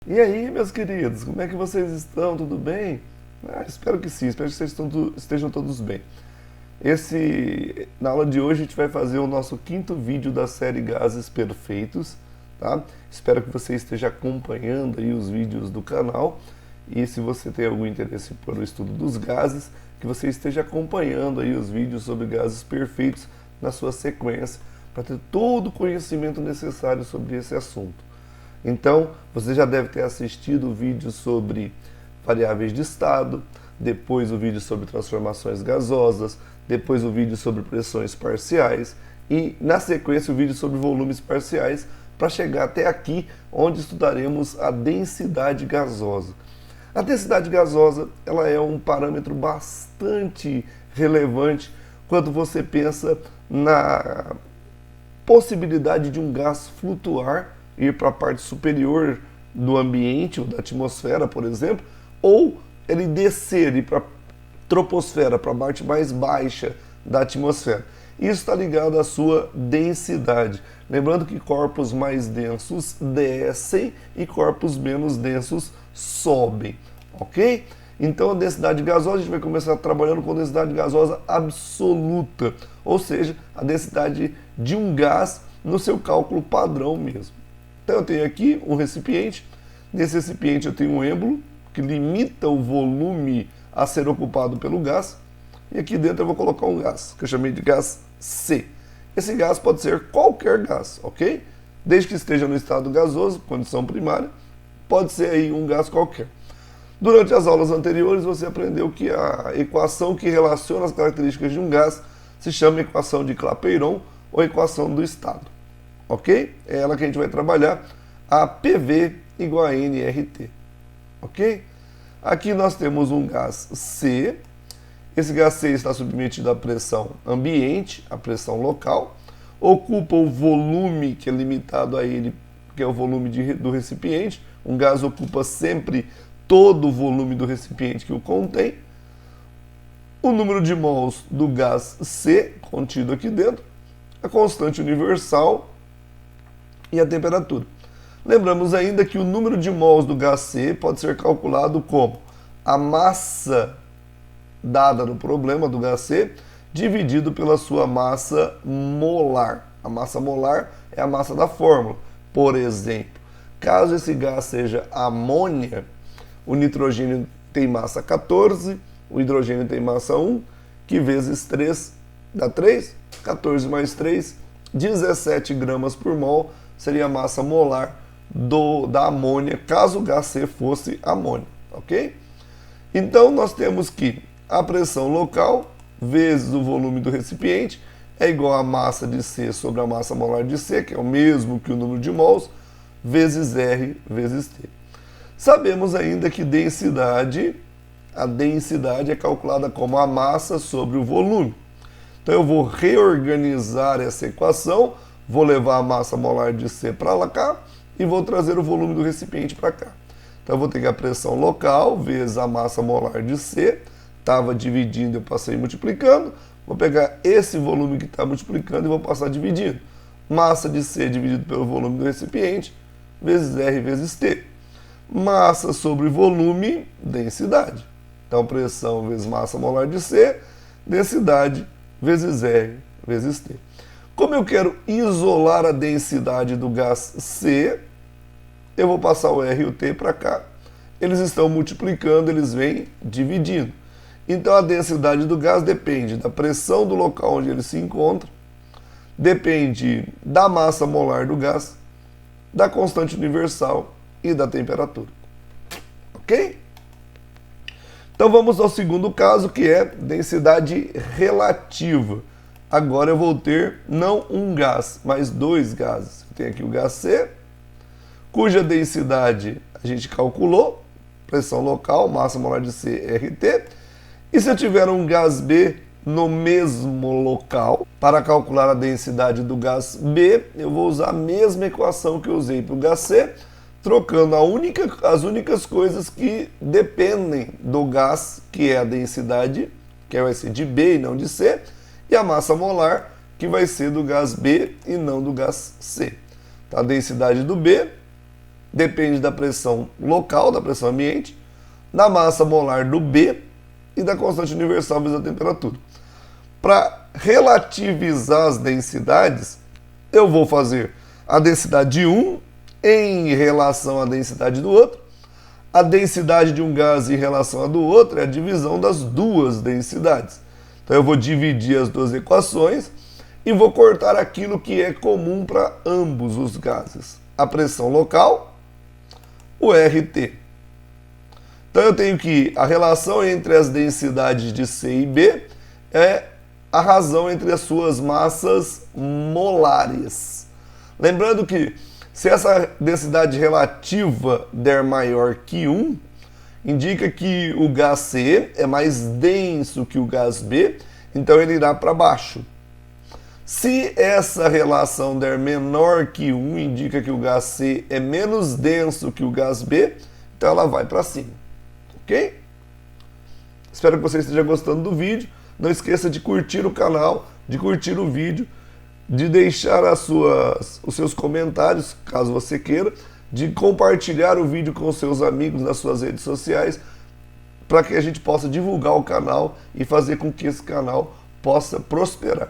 E aí, meus queridos, como é que vocês estão? Tudo bem? Espero que sim, espero que vocês estejam todos bem. Na aula de hoje a gente vai fazer o nosso quinto vídeo da série Gases Perfeitos, tá? Espero que você esteja acompanhando aí os vídeos do canal e se você tem algum interesse por o estudo dos gases, que você esteja acompanhando aí os vídeos sobre gases perfeitos na sua sequência para ter todo o conhecimento necessário sobre esse assunto. Então, você já deve ter assistido o vídeo sobre variáveis de estado, depois o vídeo sobre transformações gasosas, depois o vídeo sobre pressões parciais e, na sequência, o vídeo sobre volumes parciais, para chegar até aqui, onde estudaremos a densidade gasosa. A densidade gasosa ela é um parâmetro bastante relevante quando você pensa na possibilidade de um gás flutuar, ir para a parte superior do ambiente, ou da atmosfera, por exemplo, ou ele descer, ir para a troposfera, para a parte mais baixa da atmosfera. Isso está ligado à sua densidade. Lembrando que corpos mais densos descem e corpos menos densos sobem, ok? Então a densidade gasosa, a gente vai começar trabalhando com densidade gasosa absoluta, ou seja, a densidade de um gás no seu cálculo padrão mesmo. Então eu tenho aqui um recipiente, nesse recipiente eu tenho um êmbolo, que limita o volume a ser ocupado pelo gás, e aqui dentro eu vou colocar um gás, que eu chamei de gás C. Esse gás pode ser qualquer gás, ok? Desde que esteja no estado gasoso, condição primária, pode ser aí um gás qualquer. Durante as aulas anteriores você aprendeu que a equação que relaciona as características de um gás se chama equação de Clapeyron ou equação do estado, ok? É ela que a gente vai trabalhar, a PV igual a nRT, ok? Aqui nós temos um gás C, esse gás C está submetido à pressão ambiente, à pressão local, ocupa o volume que é limitado a ele, que é o volume do recipiente. Um gás ocupa sempre todo o volume do recipiente que o contém. O número de mols do gás C contido aqui dentro, a constante universal e a temperatura. Lembramos ainda que o número de mols do gás C pode ser calculado como a massa dada no problema do gás C dividido pela sua massa molar. A massa molar é a massa da fórmula. Por exemplo, caso esse gás seja amônia, o nitrogênio tem massa 14, o hidrogênio tem massa 1, que vezes 3 dá 3, 14 mais 3, 17 gramas por mol seria a massa molar da amônia, caso o gás C fosse amônia, ok? Então nós temos que a pressão local vezes o volume do recipiente é igual a massa de C sobre a massa molar de C, que é o mesmo que o número de mols, vezes R vezes T. Sabemos ainda que a densidade é calculada como a massa sobre o volume. Então eu vou reorganizar essa equação, vou levar a massa molar de C para lá cá e vou trazer o volume do recipiente para cá. Então eu vou ter que a pressão local vezes a massa molar de C, estava dividindo, eu passei multiplicando, vou pegar esse volume que está multiplicando e vou passar dividindo. Massa de C dividido pelo volume do recipiente, vezes R vezes T. Massa sobre volume, densidade. Então pressão vezes massa molar de C, densidade vezes R vezes T. Como eu quero isolar a densidade do gás C, eu vou passar o R e o T para cá. Eles estão multiplicando, eles vêm dividindo. Então a densidade do gás depende da pressão do local onde ele se encontra, depende da massa molar do gás, da constante universal e da temperatura. Ok? Então vamos ao segundo caso, que é densidade relativa. Agora eu vou ter não um gás, mas dois gases. Eu tenho aqui o gás C, cuja densidade a gente calculou, pressão local, massa molar de C, RT. E se eu tiver um gás B no mesmo local, para calcular a densidade do gás B, eu vou usar a mesma equação que eu usei para o gás C, trocando as únicas coisas que dependem do gás, que é a densidade, que vai ser de B e não de C, e a massa molar, que vai ser do gás B e não do gás C. Então, a densidade do B depende da pressão local, da pressão ambiente, da massa molar do B e da constante universal vezes a temperatura. Para relativizar as densidades, eu vou fazer a densidade de um em relação à densidade do outro. A densidade de um gás em relação à do outro é a divisão das duas densidades. Então eu vou dividir as duas equações e vou cortar aquilo que é comum para ambos os gases. A pressão local, o RT. Então eu tenho que a relação entre as densidades de C e B é a razão entre as suas massas molares. Lembrando que se essa densidade relativa der maior que 1, indica que o gás C é mais denso que o gás B, então ele irá para baixo. Se essa relação der menor que 1, indica que o gás C é menos denso que o gás B, então ela vai para cima. Ok? Espero que você esteja gostando do vídeo. Não esqueça de curtir o canal, de curtir o vídeo, de deixar os seus comentários, caso você queira, de compartilhar o vídeo com os seus amigos nas suas redes sociais, para que a gente possa divulgar o canal e fazer com que esse canal possa prosperar.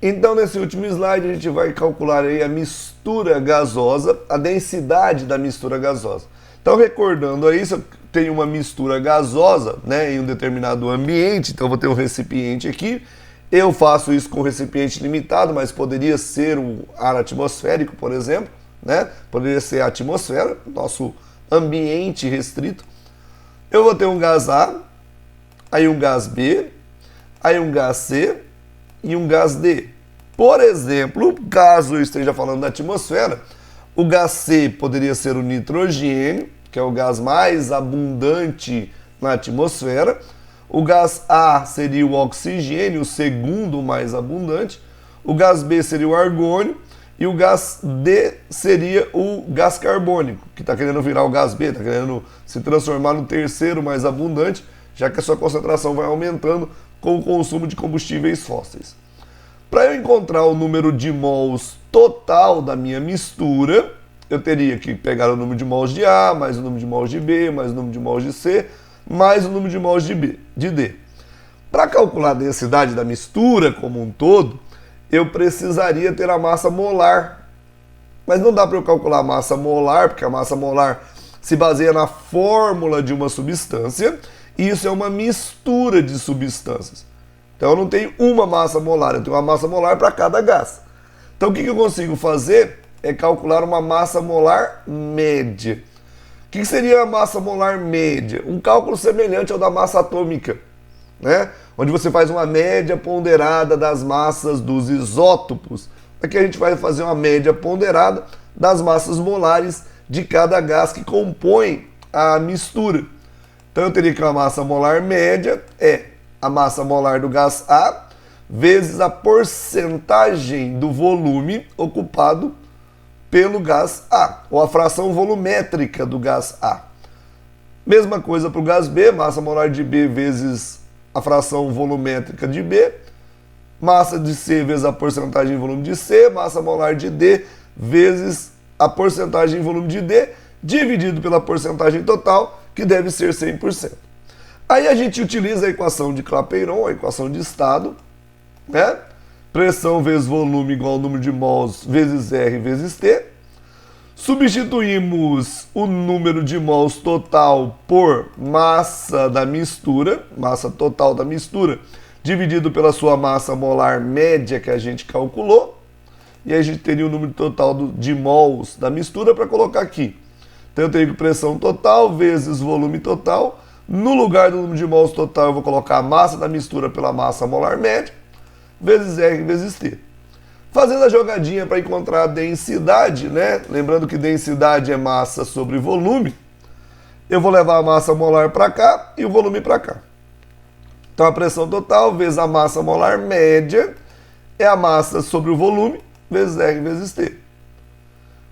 Então, nesse último slide, a gente vai calcular aí a mistura gasosa, a densidade da mistura gasosa. Então, recordando aí, se eu tenho uma mistura gasosa, né, em um determinado ambiente, então eu vou ter um recipiente aqui, eu faço isso com um recipiente limitado, mas poderia ser o ar atmosférico, por exemplo, né? Poderia ser a atmosfera, nosso ambiente restrito. Eu vou ter um gás A, aí um gás B, aí um gás C e um gás D. Por exemplo, caso eu esteja falando da atmosfera, o gás C poderia ser o nitrogênio, que é o gás mais abundante na atmosfera. O gás A seria o oxigênio, o segundo mais abundante. O gás B seria o argônio. E o gás D seria o gás carbônico, que está querendo virar o gás B, está querendo se transformar no terceiro mais abundante, já que a sua concentração vai aumentando com o consumo de combustíveis fósseis. Para eu encontrar o número de mols total da minha mistura, eu teria que pegar o número de mols de A, mais o número de mols de B, mais o número de mols de C, mais o número de mols de D. Para calcular a densidade da mistura como um todo, eu precisaria ter a massa molar. Mas não dá para eu calcular a massa molar, porque a massa molar se baseia na fórmula de uma substância, e isso é uma mistura de substâncias. Então eu não tenho uma massa molar, eu tenho uma massa molar para cada gás. Então o que eu consigo fazer é calcular uma massa molar média. O que seria a massa molar média? Um cálculo semelhante ao da massa atômica, né? Onde você faz uma média ponderada das massas dos isótopos. Aqui a gente vai fazer uma média ponderada das massas molares de cada gás que compõe a mistura. Então eu teria que a massa molar média é a massa molar do gás A vezes a porcentagem do volume ocupado pelo gás A, ou a fração volumétrica do gás A. Mesma coisa para o gás B, massa molar de B vezes a fração volumétrica de B, massa de C vezes a porcentagem em volume de C, massa molar de D vezes a porcentagem em volume de D, dividido pela porcentagem total, que deve ser 100%. Aí a gente utiliza a equação de Clapeyron, a equação de estado, né? Pressão vezes volume igual ao número de mols vezes R vezes T. Substituímos o número de mols total por massa da mistura, massa total da mistura, dividido pela sua massa molar média que a gente calculou. E aí a gente teria o número total de mols da mistura para colocar aqui. Então eu tenho que pressão total vezes volume total. No lugar do número de mols total eu vou colocar a massa da mistura pela massa molar média, vezes R vezes T. Fazendo a jogadinha para encontrar a densidade, né? Lembrando que densidade é massa sobre volume, eu vou levar a massa molar para cá e o volume para cá. Então a pressão total vezes a massa molar média é a massa sobre o volume vezes R vezes T.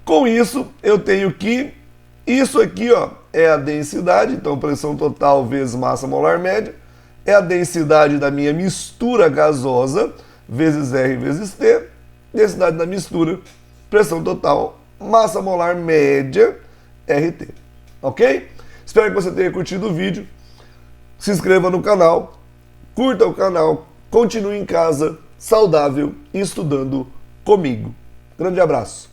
Com isso, eu tenho que isso aqui, ó, é a densidade, então pressão total vezes massa molar média, é a densidade da minha mistura gasosa, vezes R vezes T, densidade da mistura, pressão total, massa molar média, RT. Ok? Espero que você tenha curtido o vídeo. Se inscreva no canal, curta o canal, continue em casa, saudável e estudando comigo. Grande abraço.